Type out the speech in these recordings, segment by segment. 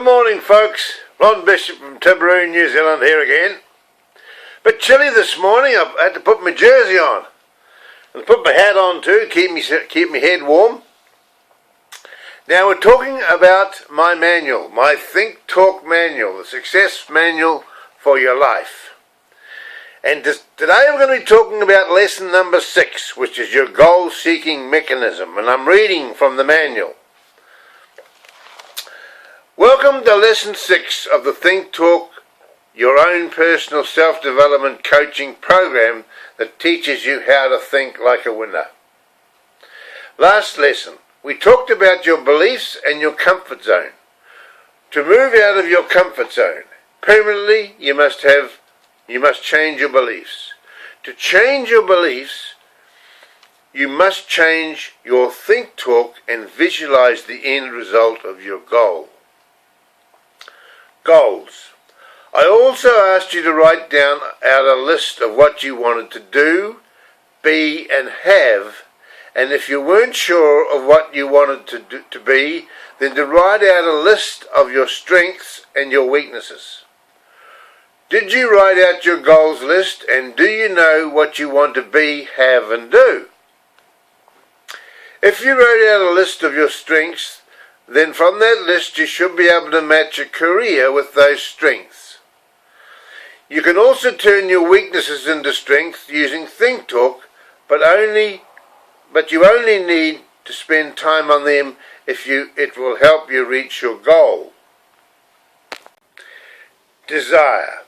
Good morning, folks. Ron Bishop from Timaru, New Zealand here again. Bit chilly this morning. I had to put my jersey on and put my hat on too, keep my head warm. Now we're talking about my manual, my Think Talk manual, the success manual for your life. And today I'm going to be talking about lesson number 6, which is your goal-seeking mechanism, and I'm reading from the manual. Welcome to lesson 6 of the Think Talk, your own personal self-development coaching program that teaches you how to think like a winner. Last lesson, we talked about your beliefs and your comfort zone. To move out of your comfort zone permanently, you must change your beliefs. To change your beliefs, you must change your think talk and visualize the end result of your goal. Goals. I also asked you to write down out a list of what you wanted to do, be and have, and if you weren't sure of what you wanted to be, then to write out a list of your strengths and your weaknesses. Did you write out your goals list, and do you know what you want to be, have and do? If you wrote out a list of your strengths, then from that list you should be able to match a career with those strengths. You can also turn your weaknesses into strengths using Think Talk, but you only need to spend time on them if it will help you reach your goal. Desire.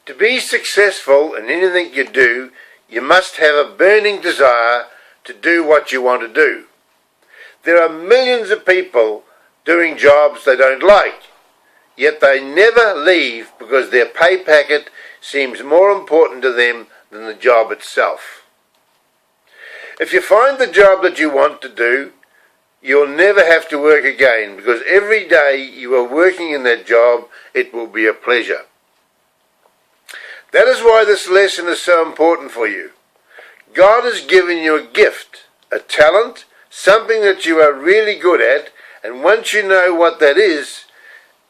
To be successful in anything you do, you must have a burning desire to do what you want to do. There are millions of people doing jobs they don't like, yet they never leave because their pay packet seems more important to them than the job itself. If you find the job that you want to do, you'll never have to work again, because every day you are working in that job, it will be a pleasure. That is why this lesson is so important for you. God has given you a gift, a talent, something that you are really good at, and once you know what that is,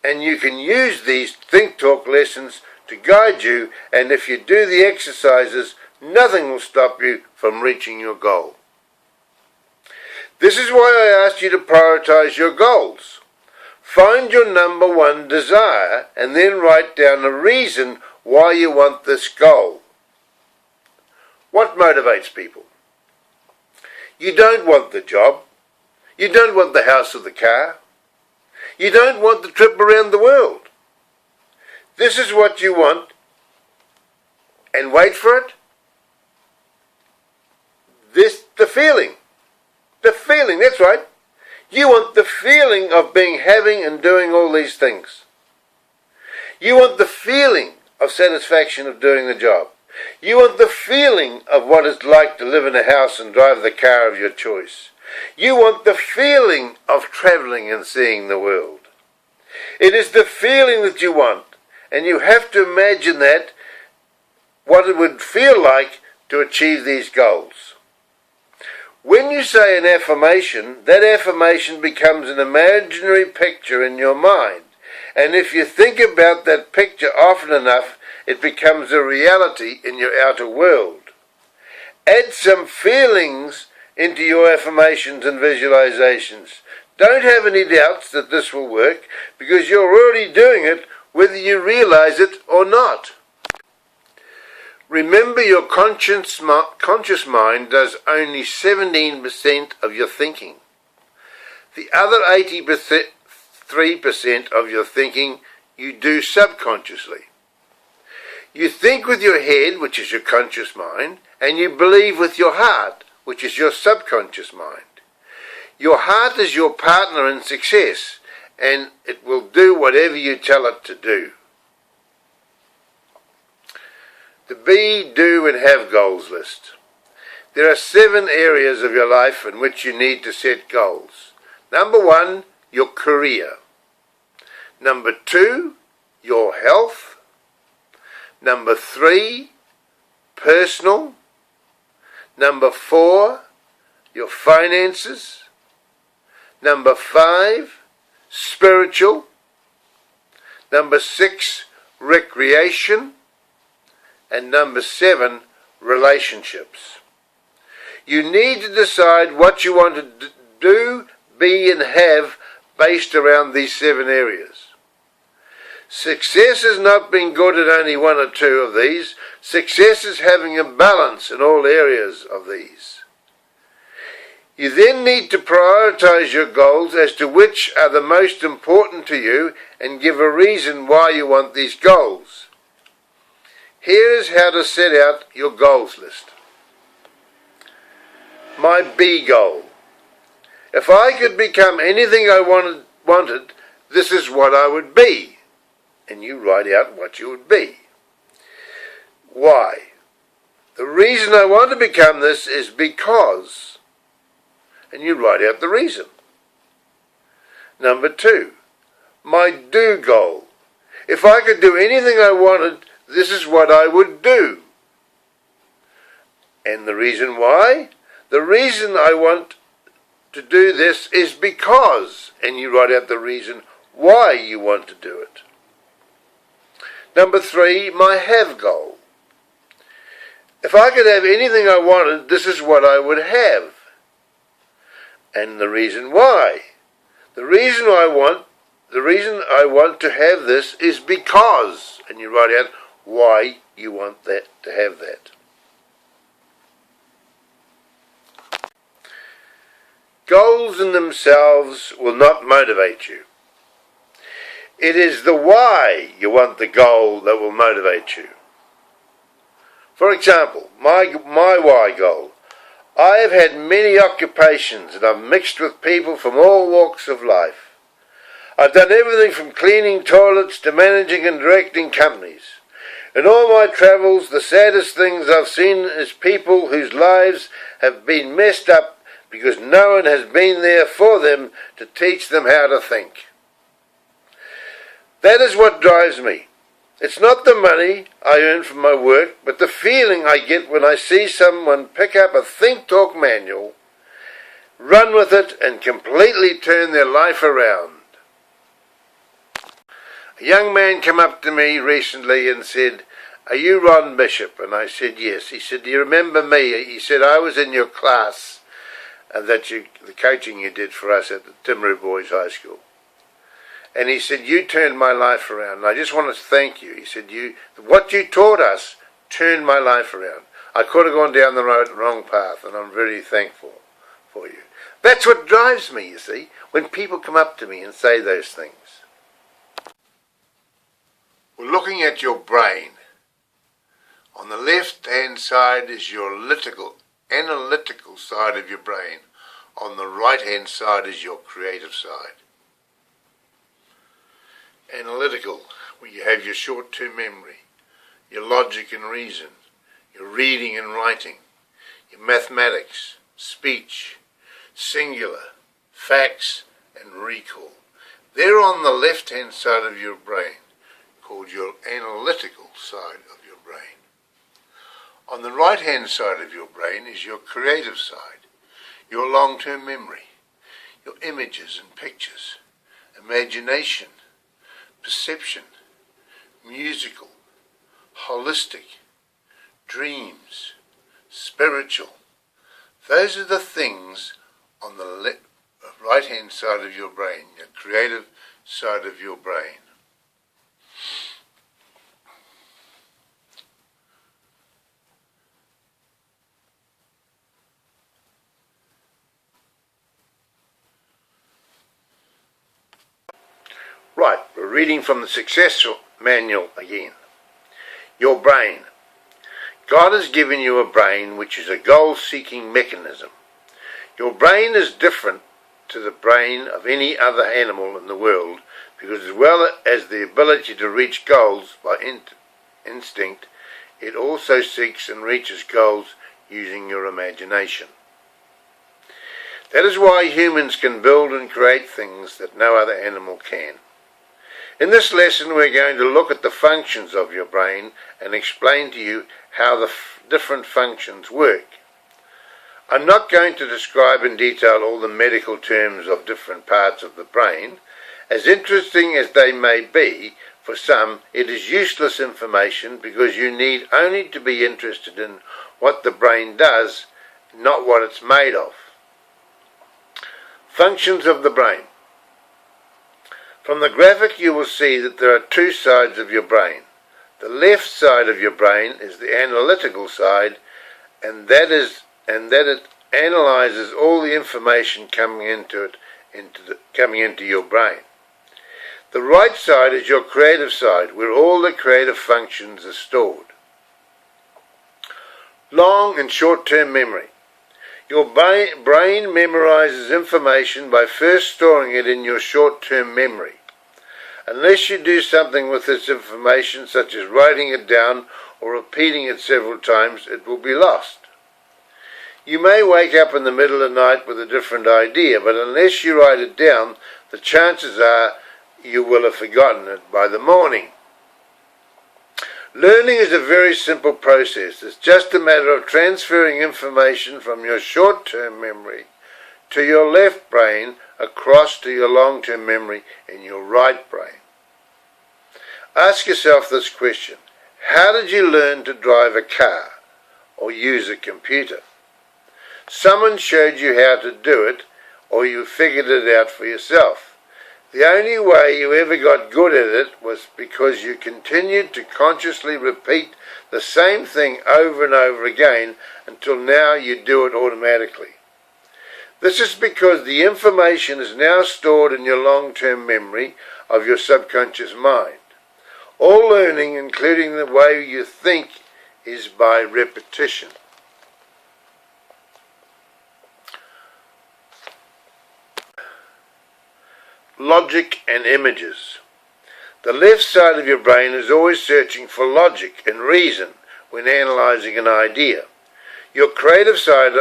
and you can use these Think Talk lessons to guide you, and if you do the exercises, nothing will stop you from reaching your goal. This is why I asked you to prioritize your goals. Find your number one desire, and then write down a reason why you want this goal. What motivates people? You don't want the job. You don't want the house or the car. You don't want the trip around the world. This is what you want, and wait for it. The feeling, that's right. You want the feeling of having and doing all these things. You want the feeling of satisfaction of doing the job. You want the feeling of what it's like to live in a house and drive the car of your choice. You want the feeling of travelling and seeing the world. It is the feeling that you want, and you have to imagine what it would feel like to achieve these goals. When you say an affirmation, that affirmation becomes an imaginary picture in your mind, and if you think about that picture often enough, it becomes a reality in your outer world. Add some feelings into your affirmations and visualizations. Don't have any doubts that this will work, because you're already doing it whether you realize it or not. Remember, your conscious mind does only 17% of your thinking. The other 83% of your thinking you do subconsciously. You think with your head, which is your conscious mind, and you believe with your heart, which is your subconscious mind. Your heart is your partner in success, and it will do whatever you tell it to do. The be, do and have goals list. There are 7 areas of your life in which you need to set goals. Number 1, your career. Number 2, your health. Number 3, personal. Number 4, your finances. Number 5, spiritual. Number 6, recreation. And number 7, relationships. You need to decide what you want to do, be and have based around these 7 areas. Success is not being good at only 1 or 2 of these. Success is having a balance in all areas of these. You then need to prioritize your goals as to which are the most important to you and give a reason why you want these goals. Here is how to set out your goals list. My B goal. If I could become anything I wanted, this is what I would be. And you write out what you would be. Why? The reason I want to become this is because. And you write out the reason. Number 2, my do goal. If I could do anything I wanted, this is what I would do. And the reason why? The reason I want to do this is because. And you write out the reason why you want to do it. Number 3, my have goal. If I could have anything I wanted, this is what I would have. And the reason why. The reason I want to have this is because. And you write out why you want that to have that. Goals in themselves will not motivate you. It is the why you want the goal that will motivate you. For example, my why goal. I have had many occupations and I've mixed with people from all walks of life. I've done everything from cleaning toilets to managing and directing companies. In all my travels, the saddest things I've seen is people whose lives have been messed up because no one has been there for them to teach them how to think. That is what drives me. It's not the money I earn from my work, but the feeling I get when I see someone pick up a Think Talk manual, run with it, and completely turn their life around. A young man came up to me recently and said, "Are you Ron Bishop?" And I said, "Yes." He said, "Do you remember me?" He said, "I was in your class, the coaching you did for us at the Timaru Boys High School." And he said, "You turned my life around. And I just want to thank you." He said, "What you taught us turned my life around. I could have gone down the wrong path, and I'm very thankful for you." That's what drives me, you see, when people come up to me and say those things. We're looking at your brain. On the left-hand side is your analytical side of your brain. On the right-hand side is your creative side. Analytical, where you have your short-term memory, your logic and reason, your reading and writing, your mathematics, speech, singular, facts and recall. They're on the left-hand side of your brain, called your analytical side of your brain. On the right-hand side of your brain is your creative side, your long-term memory, your images and pictures, imagination, perception, musical, holistic, dreams, spiritual. Those are the things on the right-hand side of your brain, your creative side of your brain. Right, we're reading from the Success Manual again. Your brain. God has given you a brain which is a goal-seeking mechanism. Your brain is different to the brain of any other animal in the world because as well as the ability to reach goals by instinct, it also seeks and reaches goals using your imagination. That is why humans can build and create things that no other animal can. In this lesson we're going to look at the functions of your brain and explain to you how the different functions work. I'm not going to describe in detail all the medical terms of different parts of the brain, As interesting as they may be, for some, it is useless information because you need only to be interested in what the brain does, not what it's made of. Functions of the brain. From the graphic you will see that there are two sides of your brain. The left side of your brain is the analytical side, and that it analyzes all the information coming into your brain. The right side is your creative side, where all the creative functions are stored. Long and short-term memory. Your brain memorizes information by first storing it in your short-term memory. Unless you do something with this information, such as writing it down or repeating it several times, it will be lost. You may wake up in the middle of the night with a different idea, but unless you write it down, the chances are you will have forgotten it by the morning. Learning is a very simple process. It's just a matter of transferring information from your short-term memory to your left brain across to your long-term memory in your right brain. Ask yourself this question: how did you learn to drive a car or use a computer? Someone showed you how to do it, or you figured it out for yourself. The only way you ever got good at it was because you continued to consciously repeat the same thing over and over again until now you do it automatically. This is because the information is now stored in your long-term memory of your subconscious mind. All learning, including the way you think, is by repetition. Logic and images. The left side of your brain is always searching for logic and reason when analysing an idea. Your creative side,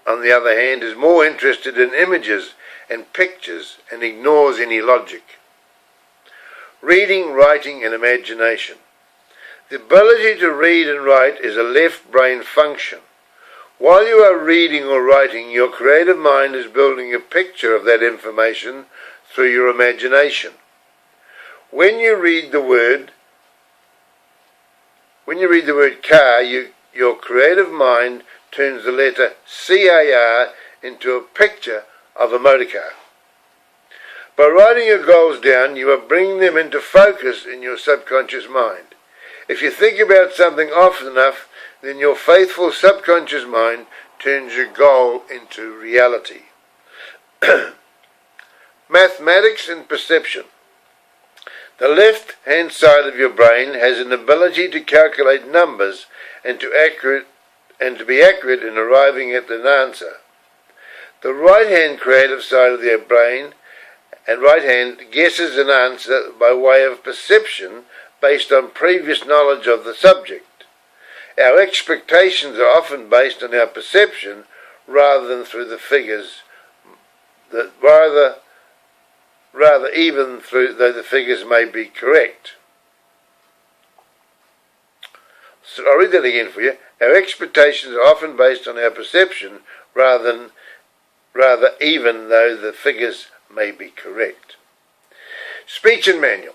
on the other hand, is more interested in images and pictures and ignores any logic. Reading, writing and imagination. The ability to read and write is a left brain function. While you are reading or writing, your creative mind is building a picture of that information through your imagination. When you read the word car, your creative mind turns the letter CAR into a picture of a motor car. By writing your goals down, you are bringing them into focus in your subconscious mind. If you think about something often enough, then your faithful subconscious mind turns your goal into reality. Mathematics and perception. The left-hand side of your brain has an ability to calculate numbers and to be accurate in arriving at an answer. The right-hand creative side of their brain and right hand guesses an answer by way of perception based on previous knowledge of the subject. Our expectations are often based on our perception rather than through the figures, rather even though the figures may be correct. So I'll read that again for you. Our expectations are often based on our perception rather even though the figures may be correct. Speech and manual.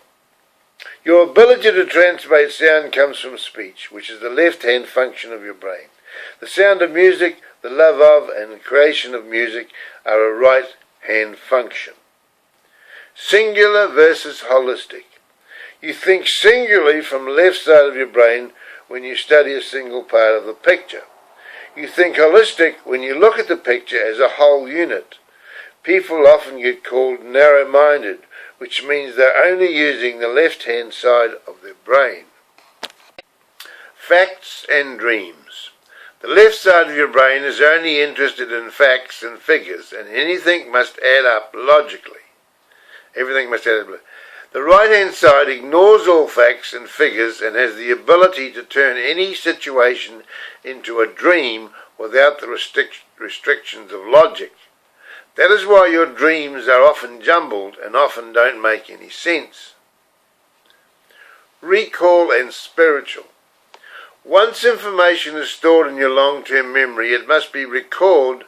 Your ability to translate sound comes from speech, which is the left-hand function of your brain. The sound of music, the love of and the creation of music are a right-hand function. Singular versus holistic. You think singularly from the left side of your brain when you study a single part of the picture. You think holistic when you look at the picture as a whole unit. People often get called narrow-minded, which means they're only using the left-hand side of their brain. Facts and dreams. The left side of your brain is only interested in facts and figures, and anything must add up logically. Everything must add up. The right-hand side ignores all facts and figures and has the ability to turn any situation into a dream without the restrictions of logic. That is why your dreams are often jumbled and often don't make any sense. Recall and spiritual. Once information is stored in your long-term memory, it must be recalled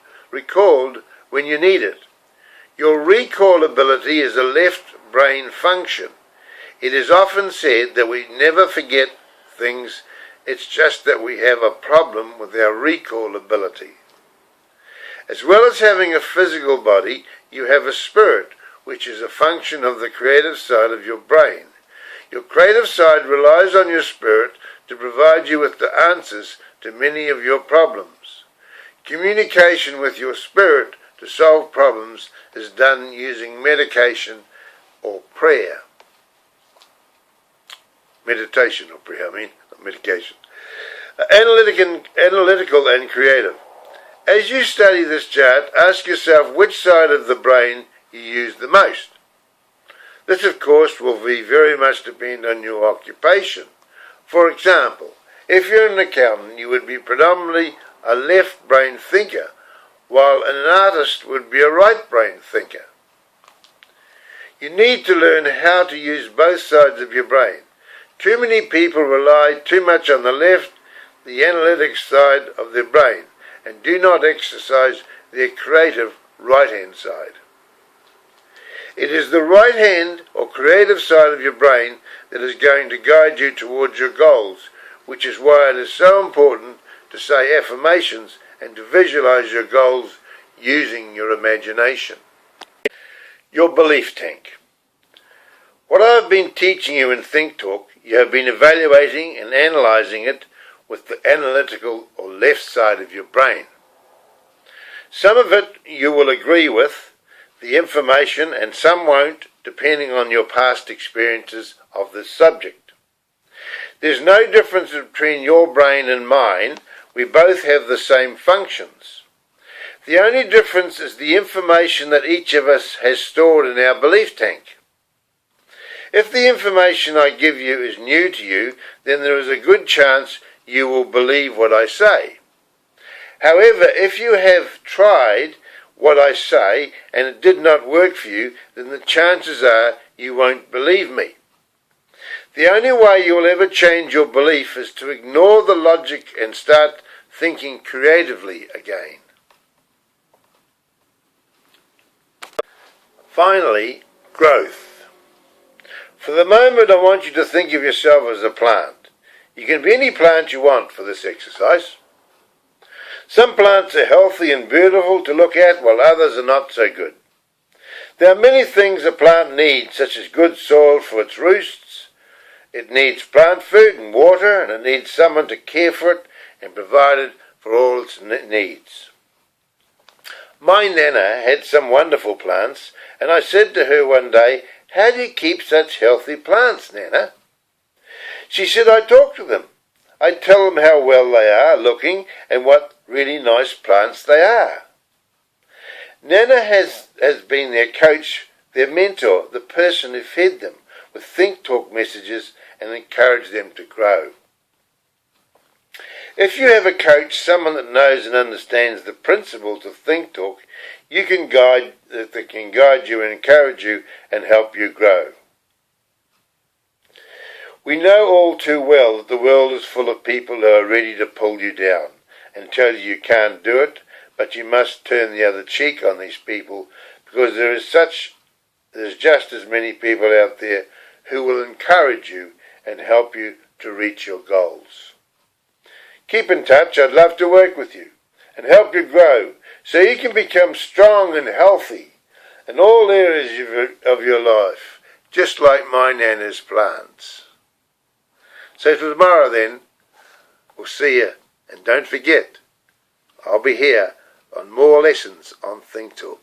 when you need it. Your recall ability is a left brain function. It is often said that we never forget things, it's just that we have a problem with our recall ability. As well as having a physical body, you have a spirit, which is a function of the creative side of your brain. Your creative side relies on your spirit to provide you with the answers to many of your problems. Communication with your spirit to solve problems is done using medication or prayer. Meditation or prayer, not medication. Analytical and creative. As you study this chart, ask yourself which side of the brain you use the most. This, of course, will very much depend on your occupation. For example, if you're an accountant, you would be predominantly a left brain thinker, while an artist would be a right brain thinker. You need to learn how to use both sides of your brain. Too many people rely too much on the left, the analytic side of their brain, and do not exercise their creative right-hand side. It is the right hand or creative side of your brain that is going to guide you towards your goals, which is why it is so important to say affirmations and to visualize your goals using your imagination. Your belief tank. What I have been teaching you in Think Talk, you have been evaluating and analysing it with the analytical or left side of your brain. Some of it you will agree with, the information, and some won't, depending on your past experiences of this subject. There's no difference between your brain and mine. We both have the same functions. The only difference is the information that each of us has stored in our belief tank. If the information I give you is new to you, then there is a good chance you will believe what I say. However, if you have tried what I say and it did not work for you, then the chances are you won't believe me. The only way you will ever change your belief is to ignore the logic and start thinking creatively again. Finally, growth. For the moment, I want you to think of yourself as a plant. You can be any plant you want for this exercise. Some plants are healthy and beautiful to look at, while others are not so good. There are many things a plant needs, such as good soil for its roots. It needs plant food and water, and it needs someone to care for it and provide it for all its needs. My Nana had some wonderful plants, and I said to her one day, "How do you keep such healthy plants, Nana?" She said, "I talk to them. I tell them how well they are looking and what really nice plants they are." Nana has been their coach, their mentor, the person who fed them with Think Talk messages and encouraged them to grow. If you have a coach, someone that knows and understands the principles of Think Talk, that can guide you and encourage you and help you grow. We know all too well that the world is full of people who are ready to pull you down and tell you can't do it, but you must turn the other cheek on these people, because there's just as many people out there who will encourage you and help you to reach your goals. Keep in touch. I'd love to work with you and help you grow so you can become strong and healthy in all areas of your life, just like my Nana's plants. So till tomorrow then, we'll see you, and don't forget, I'll be here on more lessons on Think Talk.